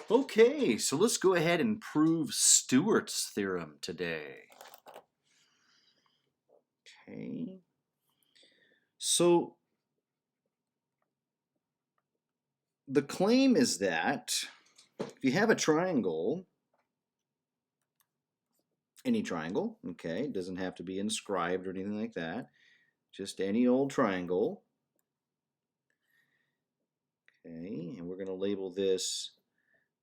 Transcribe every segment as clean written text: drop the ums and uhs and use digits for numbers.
Okay, so let's go ahead and prove Stewart's theorem today. Okay. So the claim is that if you have a triangle, any triangle, okay, it doesn't have to be inscribed or anything like that, just any old triangle. Okay, and we're going to label this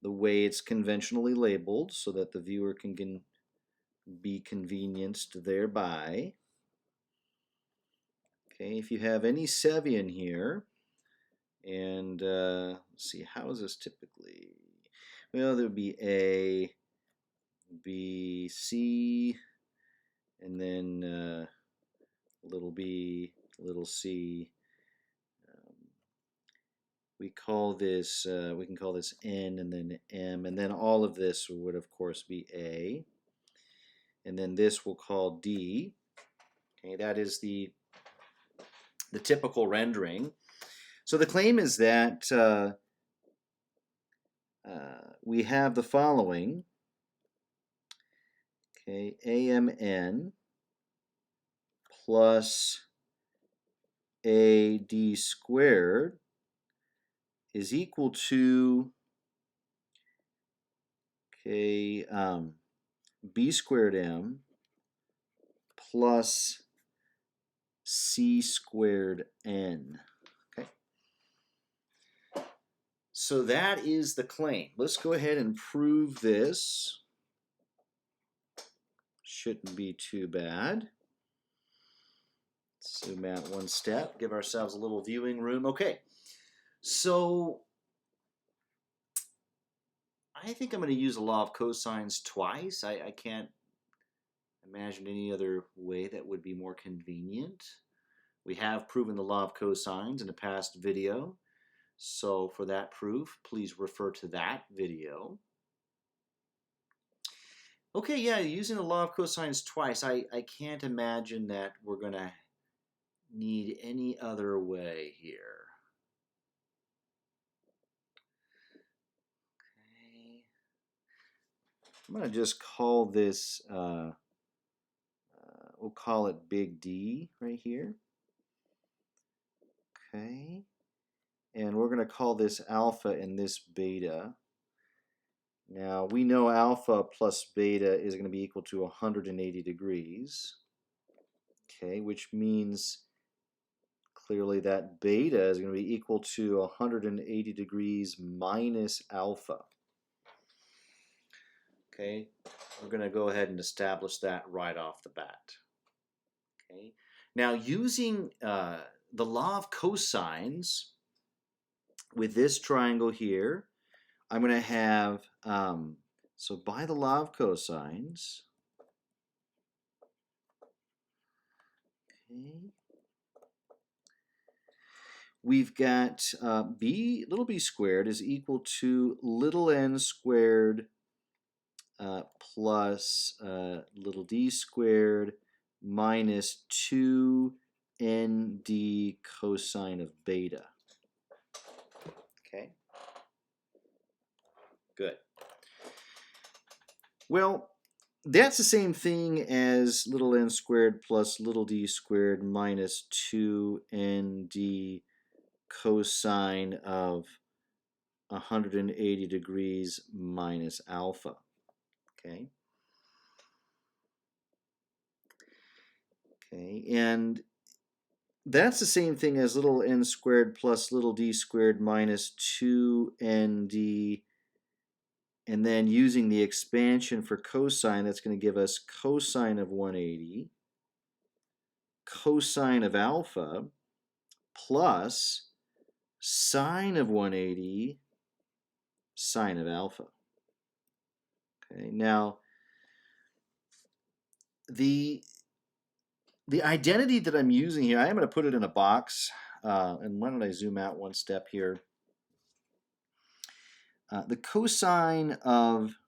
the way it's conventionally labeled so that the viewer can be convenienced thereby. Okay, if you have any Sevian here, and let's see, how is this typically? Well, there would be A, B, C, and then little b, little c. We call this, we can call this N and then M, and then all of this would of course be A. And then this we'll call D. Okay, that is the typical rendering. So the claim is that we have the following. Okay, AMN plus AD squared is equal to B squared M plus C squared N. Okay. So that is the claim. Let's go ahead and prove this. Shouldn't be too bad. Let's zoom out one step, give ourselves a little viewing room. Okay, so I think I'm going to use the law of cosines twice. I can't imagine any other way that would be more convenient. We have proven the law of cosines in a past video, so for that proof, please refer to that video. Okay, yeah, using the law of cosines twice, I can't imagine that we're going to need any other way here. Okay. I'm going to just call this, we'll call it big D right here. Okay. And we're going to call this alpha and this beta. Now, we know alpha plus beta is going to be equal to 180 degrees. Okay, which means clearly that beta is going to be equal to 180 degrees minus alpha. Okay, we're going to go ahead and establish that right off the bat. Okay, now using the law of cosines with this triangle here, I'm going to have, so by the law of cosines, okay, we've got little b squared is equal to little n squared plus little d squared minus 2nd cosine of beta. Okay, good. Well, that's the same thing as little n squared plus little d squared minus 2nd cosine of 180 degrees minus alpha. Okay. Okay, and that's the same thing as little n squared plus little d squared minus 2nd, and then using the expansion for cosine, that's going to give us cosine of 180, cosine of alpha, plus sine of 180, sine of alpha. Okay, now the identity that I'm using here, I am going to put it in a box, and why don't I zoom out one step here. The cosine of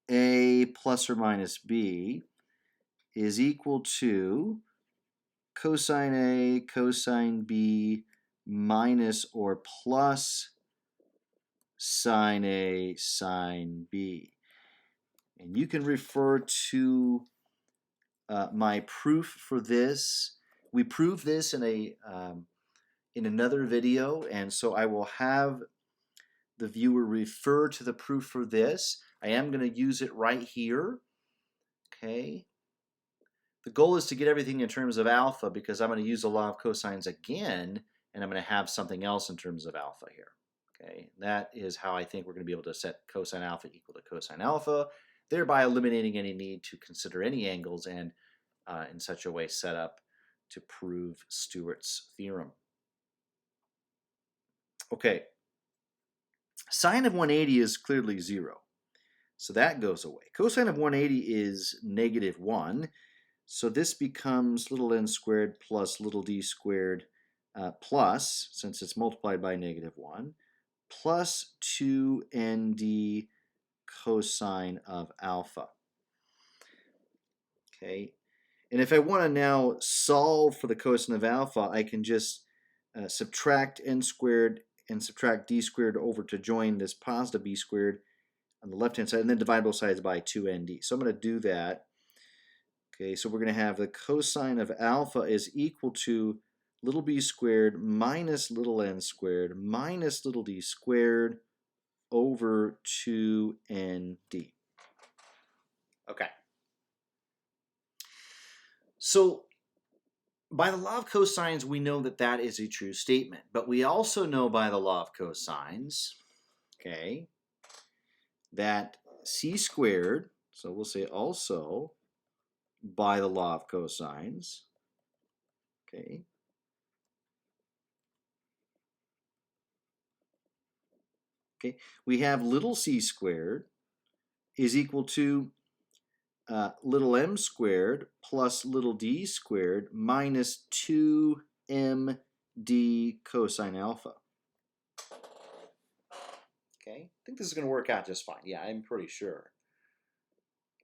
A plus or minus B is equal to cosine A, cosine B minus or plus sine A, sine B. And you can refer to my proof for this. We proved this in another video, and so I will have the viewer refer to the proof for this. I am going to use it right here. Okay. The goal is to get everything in terms of alpha because I'm going to use the law of cosines again, and I'm going to have something else in terms of alpha here. Okay, that is how I think we're going to be able to set cosine alpha equal to cosine alpha, thereby eliminating any need to consider any angles and in such a way set up to prove Stewart's theorem. Okay, sine of 180 is clearly 0, so that goes away. Cosine of 180 is -1, so this becomes little n squared plus little d squared plus, since it's multiplied by -1, plus 2nd cosine of alpha. Okay, and if I want to now solve for the cosine of alpha, I can just subtract n squared and subtract d squared over to join this positive b squared on the left-hand side, and then divide both sides by 2nd. So I'm going to do that. Okay, so we're going to have the cosine of alpha is equal to little b squared minus little n squared minus little d squared over 2nd. Okay. So by the law of cosines, we know that that is a true statement. But we also know by the law of cosines, okay, that c squared, so we'll say also by the law of cosines, okay, we have little c squared is equal to little m squared plus little d squared minus 2md cosine alpha. Okay, I think this is going to work out just fine. Yeah, I'm pretty sure.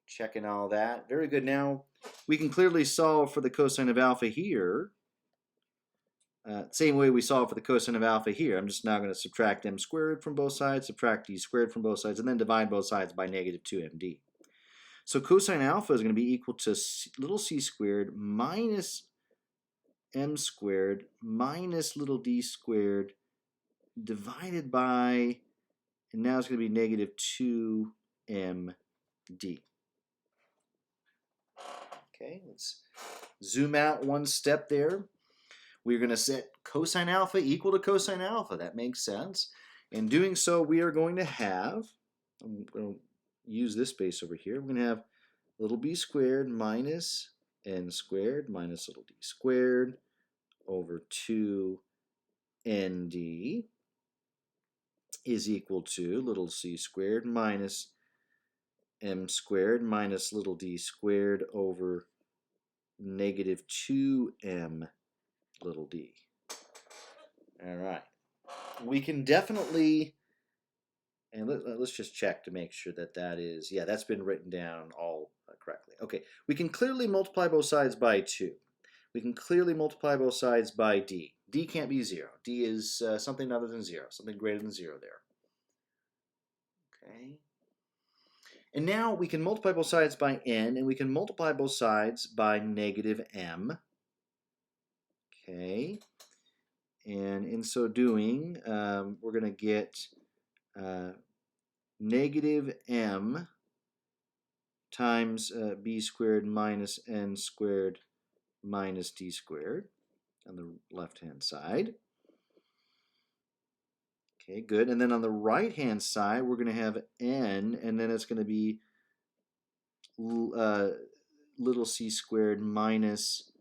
Checking all that. Very good. Now, we can clearly solve for the cosine of alpha here. Same way we solve for the cosine of alpha here. I'm just now going to subtract m squared from both sides, subtract d squared from both sides, and then divide both sides by -2md. So cosine alpha is going to be equal to little c squared minus m squared minus little d squared divided by, and now it's going to be -2md. Okay, let's zoom out one step there. We're going to set cosine alpha equal to cosine alpha. That makes sense. In doing so, we are going to have, I'm going to use this base over here, we're going to have little b squared minus n squared minus little d squared over 2nd is equal to little c squared minus m squared minus little d squared over -2m little d. All right. We can definitely, and let's just check to make sure that that is, yeah, that's been written down all correctly. Okay, we can clearly multiply both sides by 2. We can clearly multiply both sides by d. D can't be 0. D is something other than 0, something greater than 0 there. Okay. And now we can multiply both sides by n, and we can multiply both sides by -m. Okay. And in so doing, we're going to get -m times b squared minus n squared minus d squared on the left-hand side. Okay, good. And then on the right-hand side, we're going to have n, and then it's going to be little c squared minus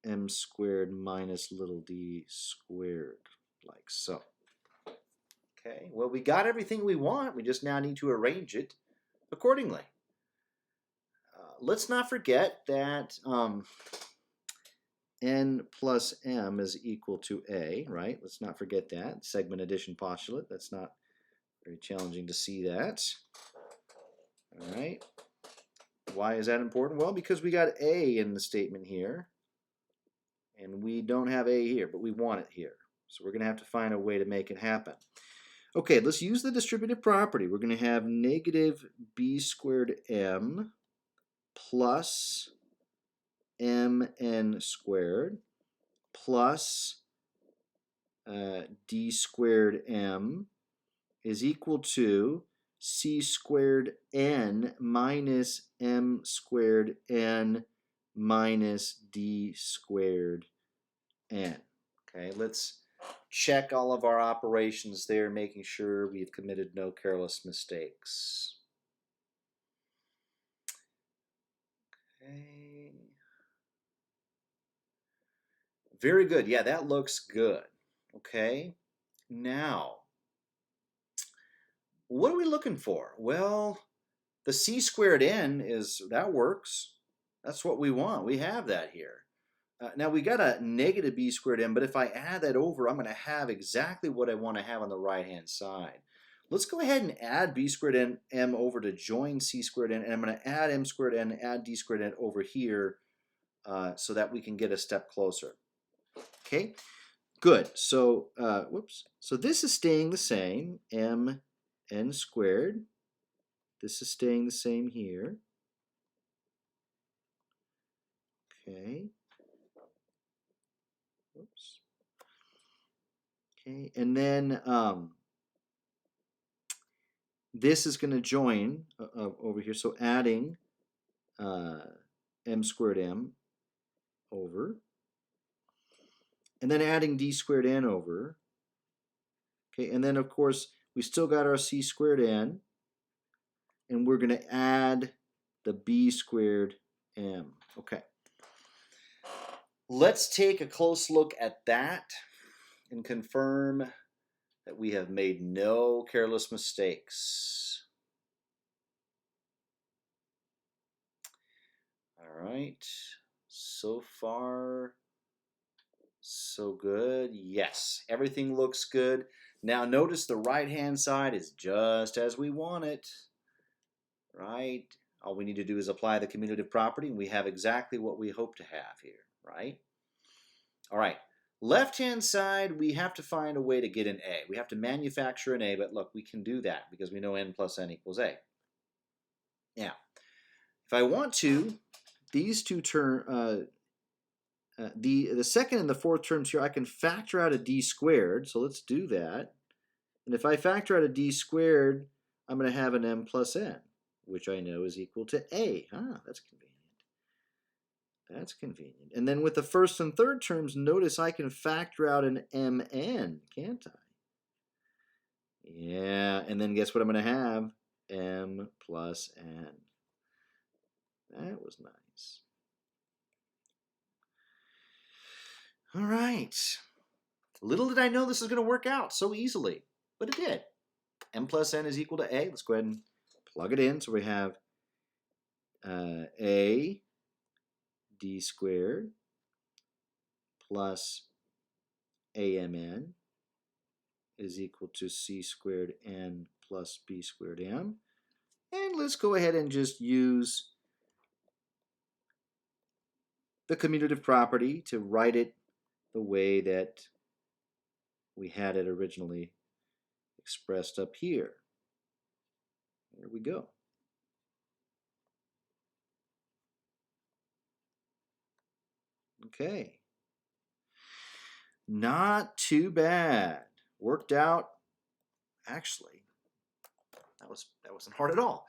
m squared minus little d squared, like so. Okay, well, we got everything we want. We just now need to arrange it accordingly. Let's not forget that n plus m is equal to a, right? Let's not forget that. Segment addition postulate. That's not very challenging to see that. All right. Why is that important? Well, because we got a in the statement here, and we don't have a here, but we want it here. So we're going to have to find a way to make it happen. Okay, let's use the distributive property. We're going to have negative b squared m plus mn squared plus d squared m is equal to c squared n minus m squared n minus d squared n. Okay, let's check all of our operations there, making sure we've committed no careless mistakes. Okay. Very good. Yeah, that looks good. Okay. Now, what are we looking for? Well, the c squared n that works. That's what we want. We have that here. Now we got a negative b squared m, but if I add that over, I'm going to have exactly what I want to have on the right-hand side. Let's go ahead and add b squared n m over to join c squared n, and I'm going to add m squared n, add d squared n over here so that we can get a step closer. Okay, good. So, So this is staying the same, m n squared. This is staying the same here. Okay. Oops. Okay, and then this is going to join over here. So adding m squared m over, and then adding d squared n over. Okay, and then of course we still got our c squared n, and we're going to add the b squared m. Okay. Let's take a close look at that and confirm that we have made no careless mistakes. All right, so far, so good. Yes, everything looks good. Now notice the right-hand side is just as we want it, right? All we need to do is apply the commutative property, and we have exactly what we hope to have here, right? All right. Left-hand side, we have to find a way to get an a. We have to manufacture an a, but look, we can do that because we know n plus n equals a. Now, if I want to, these two terms, the second and the fourth terms here, I can factor out a d squared, so let's do that. And if I factor out a d squared, I'm going to have an m plus n, which I know is equal to a. That's convenient. That's convenient. And then with the first and third terms, notice I can factor out an mn, can't I? Yeah, and then guess what I'm going to have? M plus n. That was nice. All right. Little did I know this is going to work out so easily, but it did. M plus n is equal to a. Let's go ahead and plug it in. So we have a d squared plus amn is equal to c squared n plus b squared m. And let's go ahead and just use the commutative property to write it the way that we had it originally expressed up here. There we go. Okay. Not too bad. Worked out. Actually, that wasn't hard at all.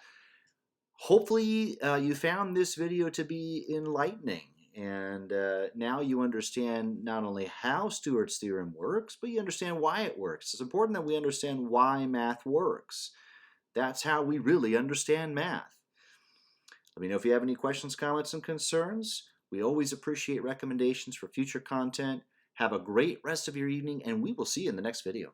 Hopefully you found this video to be enlightening, and now you understand not only how Stewart's theorem works, but you understand why it works. It's important that we understand why math works. That's how we really understand math. Let me know if you have any questions, comments, and concerns. We always appreciate recommendations for future content. Have a great rest of your evening, and we will see you in the next video.